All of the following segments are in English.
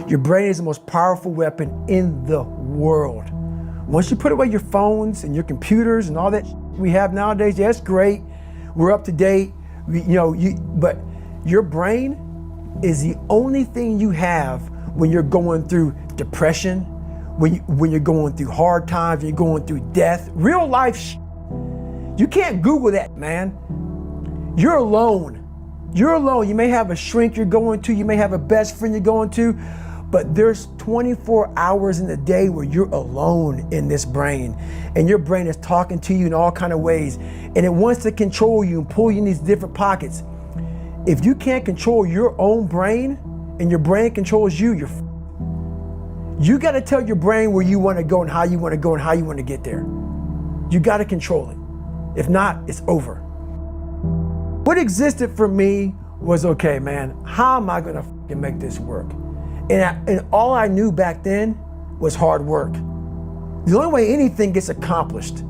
Your brain is the most powerful weapon in the world. Once you put away your phones and your computers and all that we have nowadays, yeah, it's great. We're up to date. But your brain is the only thing you have when you're going through depression, when you're going through hard times, when you're going through death, real life. You can't Google that, man. You're alone. You're alone. You may have a shrink you're going to, you may have a best friend you're going to, but there's 24 hours in the day where you're alone in this brain, and your brain is talking to you in all kinds of ways, and it wants to control you and pull you in these different pockets. If you can't control your own brain and your brain controls you, you got to tell your brain where you want to go and how you want to go and how you want to get there. You got to control it. If not, it's over. What existed for me was, okay, man, how am I gonna make this work? And all I knew back then was hard work. The only way anything gets accomplished.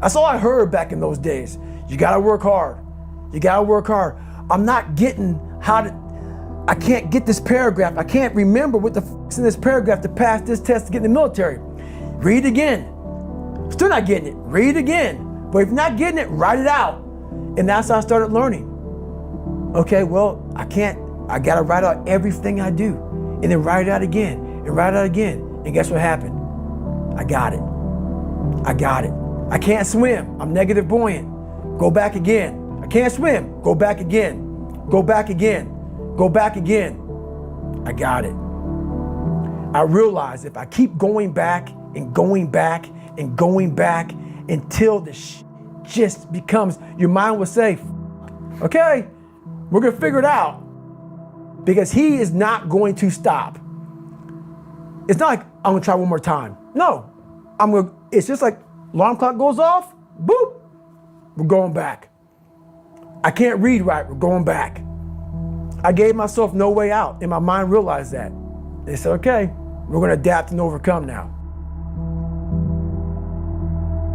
That's all I heard back in those days. You gotta work hard. You gotta work hard. I'm not getting I can't get this paragraph. I can't remember what the is in this paragraph to pass this test to get in the military. Read it again. Still not getting it. Read it again. But if you're not getting it, write it out. And that's how I started learning. Okay, well, I gotta write out everything I do. And then write it out again, and write it out again. And guess what happened? I got it. I can't swim, I'm negative buoyant. Go back again. I can't swim, go back again. Go back again, go back again. I got it. I realized if I keep going back and going back and going back until the just becomes, your mind will say, okay, we're gonna figure it out, because he is not going to stop. It's not like I'm gonna try one more time. No, it's just like alarm clock goes off, boop, we're going back. I can't read right, we're going back. I gave myself no way out, and my mind realized that. They said, okay, we're gonna adapt and overcome now.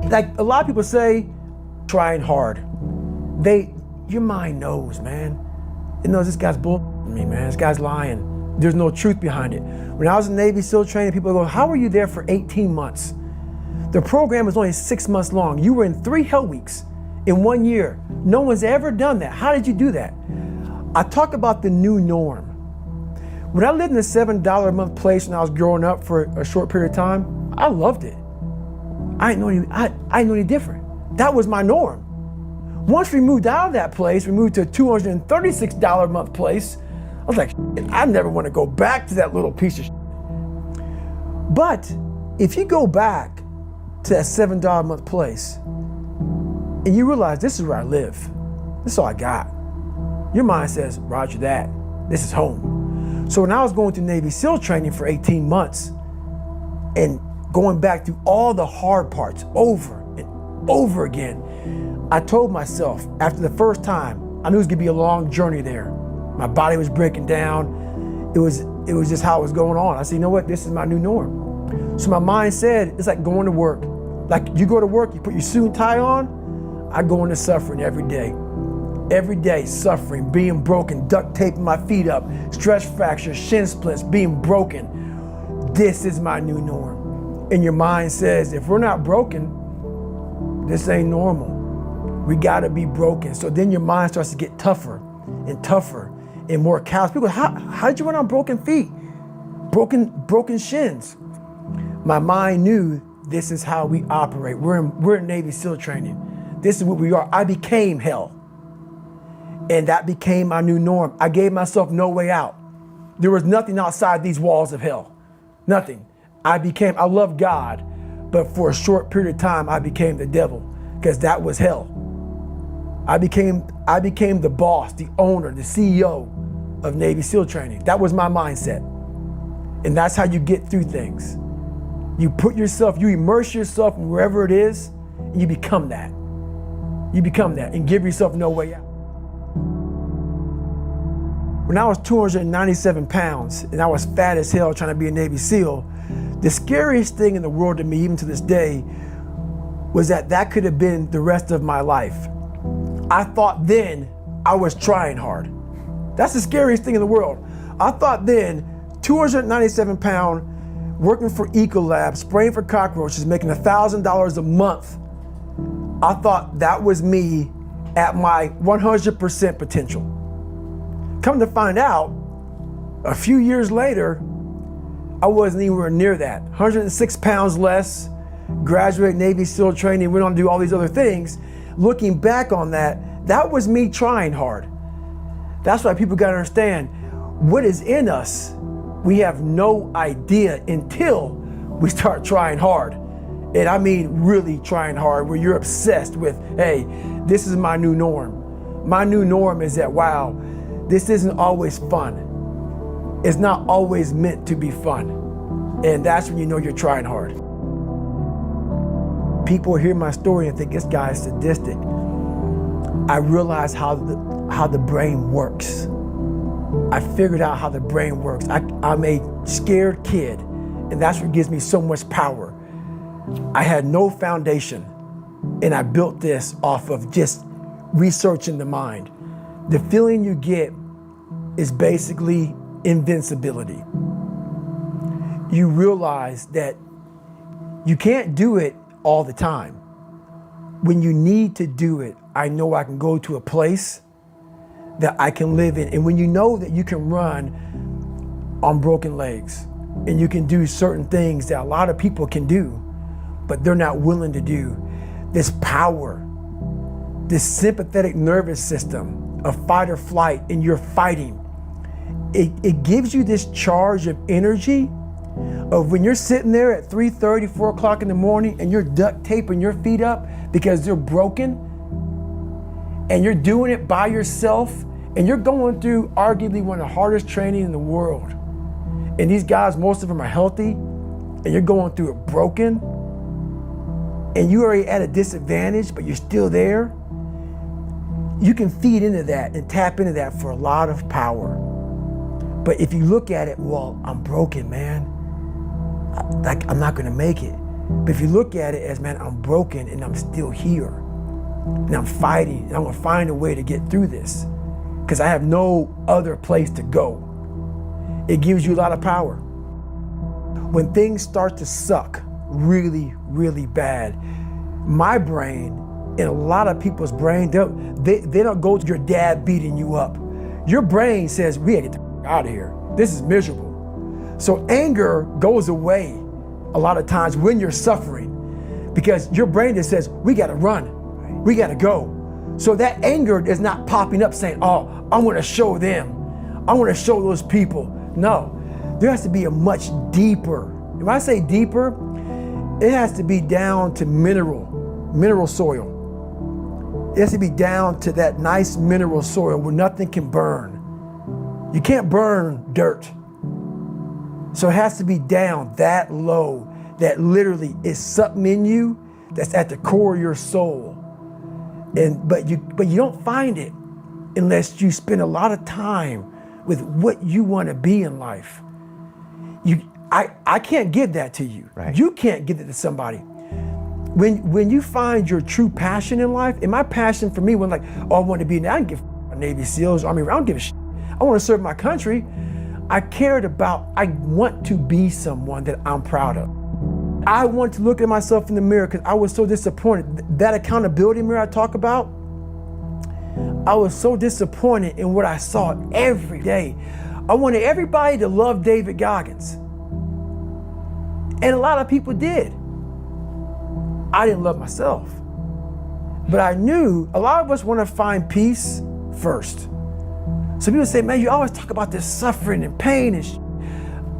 Like a lot of people say, trying hard. Your mind knows, man. It knows this guy's bullshitting me, man. This guy's lying. There's no truth behind it. When I was in Navy SEAL training, people go, how were you there for 18 months? The program was only 6 months long. You were in 3 hell weeks in 1 year. No one's ever done that. How did you do that? I talk about the new norm. When I lived in a $7 a month place when I was growing up for a short period of time, I loved it. I didn't know any different. That was my norm. Once we moved out of that place, we moved to a $236 a month place. I was like, I never want to go back to that little piece of shit. But if you go back to that $7 a month place and you realize this is where I live, this is all I got, your mind says, roger that, this is home. So when I was going through Navy SEAL training for 18 months and going back through all the hard parts over and over again, I told myself after the first time, I knew it was gonna be a long journey there. My body was breaking down. It was just how it was going on. I said, you know what, this is my new norm. So my mind said, it's like going to work. Like you go to work, you put your suit and tie on, I go into suffering every day. Every day, suffering, being broken, duct taping my feet up, stress fractures, shin splints, being broken. This is my new norm. And your mind says, if we're not broken, this ain't normal. We gotta be broken. So then your mind starts to get tougher and tougher and more callous. People go, how did you run on broken feet? Broken shins. My mind knew this is how we operate. We're in Navy SEAL training. This is what we are. I became hell. And that became my new norm. I gave myself no way out. There was nothing outside these walls of hell. Nothing. I love God, but for a short period of time, I became the devil, because that was hell. I became the boss, the owner, the CEO of Navy SEAL training. That was my mindset. And that's how you get through things. You immerse yourself in wherever it is, and you become that. You become that and give yourself no way out. When I was 297 pounds and I was fat as hell trying to be a Navy SEAL, the scariest thing in the world to me, even to this day, was that could have been the rest of my life. I thought then I was trying hard. That's the scariest thing in the world. I thought then 297 pound, working for Ecolab, spraying for cockroaches, making $1,000 a month. I thought that was me at my 100% potential. Come to find out, a few years later, I wasn't anywhere near that. 106 pounds less, graduated Navy SEAL training, went on to do all these other things. Looking back on that, that was me trying hard. That's why people gotta understand, what is in us, we have no idea until we start trying hard. And I mean really trying hard, where you're obsessed with, hey, this is my new norm. My new norm is that, wow, this isn't always fun. It's not always meant to be fun. And that's when you know you're trying hard. People hear my story and think this guy is sadistic. I realized how the brain works. I figured out how the brain works. I'm a scared kid, and that's what gives me so much power. I had no foundation, and I built this off of just researching the mind. The feeling you get is basically invincibility. You realize that you can't do it all the time. When you need to do it, I know I can go to a place that I can live in. And when you know that you can run on broken legs and you can do certain things that a lot of people can do, but they're not willing to do, this power, this sympathetic nervous system of fight or flight, and you're fighting, it gives you this charge of energy of when you're sitting there at 3:30, 4 o'clock in the morning and you're duct taping your feet up because they're broken, and you're doing it by yourself, and you're going through arguably one of the hardest training in the world. And these guys, most of them are healthy, and you're going through it broken, and you're already at a disadvantage, but you're still there. You can feed into that and tap into that for a lot of power. But if you look at it, well, I'm broken, man. I'm not gonna make it. But if you look at it as, man, I'm broken and I'm still here, and I'm fighting, and I'm gonna find a way to get through this, because I have no other place to go. It gives you a lot of power. When things start to suck really, really bad, my brain and a lot of people's brain, they don't go to your dad beating you up. Your brain says, we gotta get the out of here. This is miserable. So anger goes away a lot of times when you're suffering, because your brain just says, we gotta run, we gotta go. So that anger is not popping up saying, oh, I wanna show them, I wanna show those people. No, there has to be a much deeper, when I say deeper, it has to be down to mineral soil. It has to be down to that nice mineral soil where nothing can burn. You can't burn dirt. So it has to be down that low, that literally is something in you that's at the core of your soul. But you don't find it unless you spend a lot of time with what you want to be in life. I can't give that to you. Right. You can't give it to somebody. When you find your true passion in life, and my passion for me wasn't like, oh, I want to be, I don't give a Navy SEALs, Army, I don't give a shit. I want to serve my country. I want to be someone that I'm proud of. I want to look at myself in the mirror because I was so disappointed. That accountability mirror I talk about, I was so disappointed in what I saw every day. I wanted everybody to love David Goggins. And a lot of people did. I didn't love myself. But I knew a lot of us want to find peace first. So people say, man, you always talk about this suffering and pain and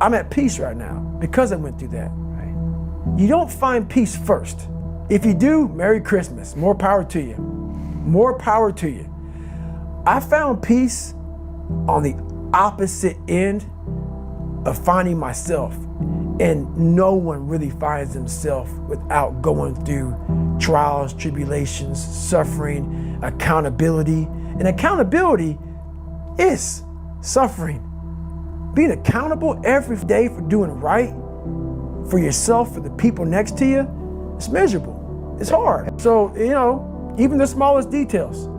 I'm at peace right now because I went through that. Right? You don't find peace first. If you do, Merry Christmas. More power to you. More power to you. I found peace on the opposite end of finding myself. And no one really finds themselves without going through trials, tribulations, suffering, accountability. And accountability is suffering. Being accountable every day for doing right for yourself, for the people next to you, it's miserable. It's hard. So, even the smallest details.